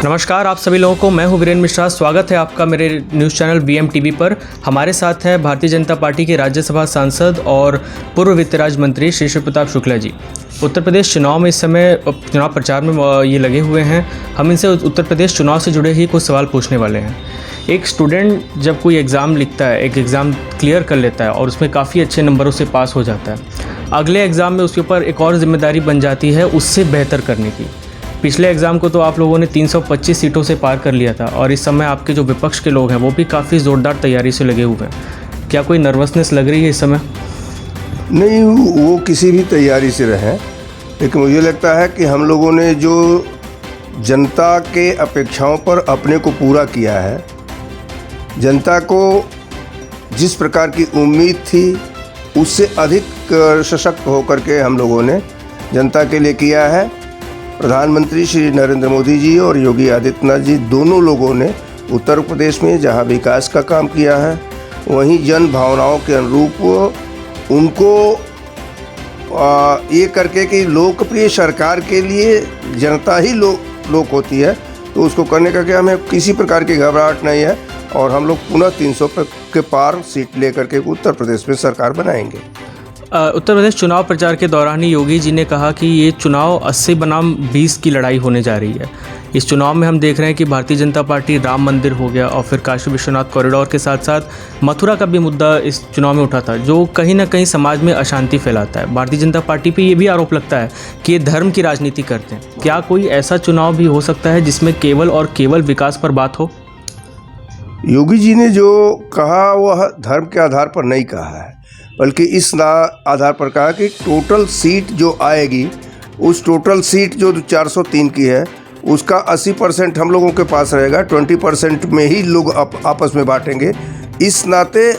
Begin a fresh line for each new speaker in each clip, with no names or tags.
नमस्कार आप सभी लोगों को, मैं हूं वीरेंद्र मिश्रा। स्वागत है आपका मेरे न्यूज़ चैनल BM TV पर। हमारे साथ हैं भारतीय जनता पार्टी के राज्यसभा सांसद और पूर्व वित्त राज्य मंत्री श्री शिव प्रताप शुक्ला जी। उत्तर प्रदेश चुनाव में इस समय चुनाव प्रचार में ये लगे हुए हैं। हम इनसे उत्तर प्रदेश चुनाव से जुड़े ही कुछ सवाल पूछने वाले हैं। एक स्टूडेंट जब कोई एग्ज़ाम लिखता है, एक एग्ज़ाम क्लियर कर लेता है और उसमें काफ़ी अच्छे नंबरों से पास हो जाता है, अगले एग्ज़ाम में उसके ऊपर एक और जिम्मेदारी बन जाती है उससे बेहतर करने की। पिछले एग्ज़ाम को तो आप लोगों ने 325 सीटों से पार कर लिया था और इस समय आपके जो विपक्ष के लोग हैं वो भी काफ़ी ज़ोरदार तैयारी से लगे हुए हैं। क्या कोई नर्वसनेस लग रही है इस समय?
नहीं, वो किसी भी तैयारी से रहें, लेकिन मुझे लगता है कि हम लोगों ने जो जनता के अपेक्षाओं पर अपने को पूरा किया है, जनता को जिस प्रकार की उम्मीद थी उससे अधिक सशक्त होकर के हम लोगों ने जनता के लिए किया है। प्रधानमंत्री श्री नरेंद्र मोदी जी और योगी आदित्यनाथ जी दोनों लोगों ने उत्तर प्रदेश में जहां विकास का काम किया है, वहीं जन भावनाओं के अनुरूप उनको ये करके कि लोकप्रिय सरकार के लिए जनता ही लोक होती है, तो उसको करने का क्या हमें किसी प्रकार की घबराहट नहीं है और हम लोग पुनः 300 के पार सीट लेकर के उत्तर प्रदेश में सरकार बनाएंगे।
उत्तर प्रदेश चुनाव प्रचार के दौरान ही योगी जी ने कहा कि ये चुनाव 80 बनाम 20 की लड़ाई होने जा रही है। इस चुनाव में हम देख रहे हैं कि भारतीय जनता पार्टी राम मंदिर हो गया और फिर काशी विश्वनाथ कॉरिडोर के साथ साथ मथुरा का भी मुद्दा इस चुनाव में उठा था, जो कहीं ना कहीं समाज में अशांति फैलाता है। भारतीय जनता पार्टी पे ये भी आरोप लगता है कि ये धर्म की राजनीति करते हैं। क्या कोई ऐसा चुनाव भी हो सकता है जिसमें केवल और केवल विकास पर बात हो?
योगी जी ने जो कहा वह धर्म के आधार पर नहीं कहा है, बल्कि इस आधार पर कहा कि टोटल सीट जो आएगी, उस टोटल सीट जो 403 की है उसका 80% हम लोगों के पास रहेगा, 20% में ही लोग आपस में बांटेंगे। इस नाते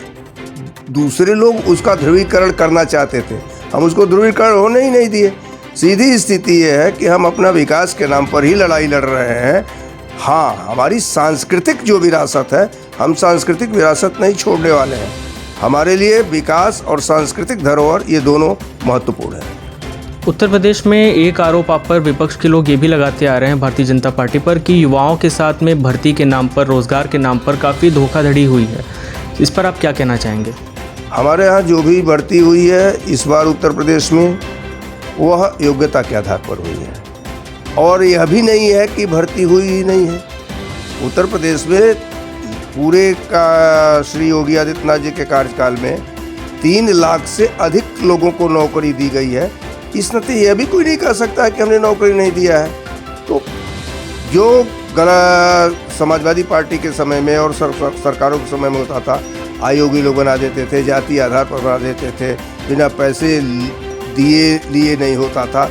दूसरे लोग उसका ध्रुवीकरण करना चाहते थे, हम उसको ध्रुवीकरण होने ही नहीं दिए। सीधी स्थिति ये है कि हम अपना विकास के नाम पर ही लड़ाई लड़ रहे हैं। हाँ, हमारी सांस्कृतिक जो विरासत है, हम सांस्कृतिक विरासत नहीं छोड़ने वाले हैं। हमारे लिए विकास और सांस्कृतिक धरोहर ये दोनों महत्वपूर्ण है।
उत्तर प्रदेश में एक आरोप आप पर विपक्ष के लोग ये भी लगाते आ रहे हैं भारतीय जनता पार्टी पर कि युवाओं के साथ में भर्ती के नाम पर, रोजगार के नाम पर काफ़ी धोखाधड़ी हुई है। इस पर आप क्या कहना चाहेंगे?
हमारे यहाँ जो भी भर्ती हुई है इस बार उत्तर प्रदेश में, वह योग्यता के आधार पर हुई है और यह भी नहीं है कि भर्ती हुई ही नहीं है। उत्तर प्रदेश में पूरे का श्री योगी आदित्यनाथ जी के कार्यकाल में 3 लाख से अधिक लोगों को नौकरी दी गई है। इस नाते यह भी कोई नहीं कह सकता है कि हमने नौकरी नहीं दिया है। तो जो समाजवादी पार्टी के समय में और सरकारों के समय में होता था, आयोगी लोग बना देते थे, जाति आधार पर बना देते थे, बिना पैसे लिए नहीं होता था।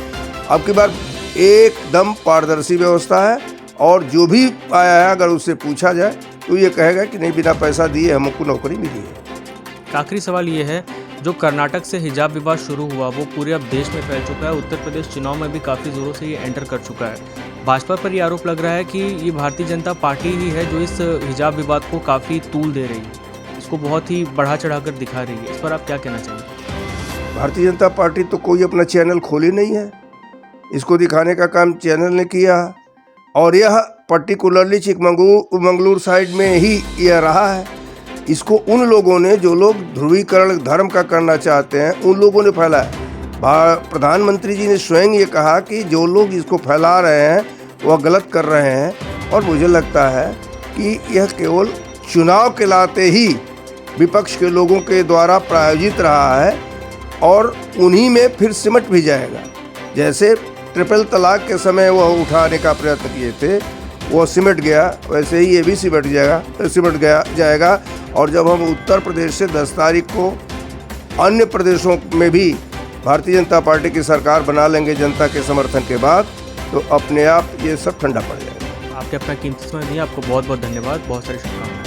अब की बार एकदम पारदर्शी व्यवस्था है और जो भी आया है अगर उससे पूछा जाए तो ये कहेगा कि नहीं, बिना पैसा दिए हमको नौकरी मिली है।
आखिरी सवाल ये है, जो कर्नाटक से हिजाब विवाद शुरू हुआ वो पूरे अब देश में फैल चुका है। उत्तर प्रदेश चुनाव में भी काफ़ी ज़ोरों से ये एंटर कर चुका है। भाजपा पर ये आरोप लग रहा है कि ये भारतीय जनता पार्टी ही है जो इस हिजाब विवाद को काफ़ी तूल दे रही है, इसको बहुत ही बढ़ा चढ़ाकर दिखा रही है। इस पर आप क्या कहना चाहेंगे?
भारतीय जनता पार्टी तो कोई अपना चैनल खोली नहीं है, इसको दिखाने का काम चैनल ने किया और यह पर्टिकुलरली चिकमंगलूर साइड में ही यह रहा है। इसको उन लोगों ने, जो लोग ध्रुवीकरण धर्म का करना चाहते हैं, उन लोगों ने फैलाया। प्रधानमंत्री जी ने स्वयं ये कहा कि जो लोग इसको फैला रहे हैं वह गलत कर रहे हैं और मुझे लगता है कि यह केवल चुनाव के लाते ही विपक्ष के लोगों के द्वारा प्रायोजित रहा है और उन्हीं में फिर सिमट भी जाएगा। जैसे ट्रिपल तलाक के समय वह उठाने का प्रयत्न किए थे, वो सिमट गया, वैसे ही ये भी सिमट जाएगा। और जब हम उत्तर प्रदेश से 10 तारीख को अन्य प्रदेशों में भी भारतीय जनता पार्टी की सरकार बना लेंगे जनता के समर्थन के बाद, तो अपने आप ये सब ठंडा पड़ जाएगा।
आपके अपना कीमती समय दिया, आपको बहुत बहुत धन्यवाद। बहुत सारी शुभकामनाएं।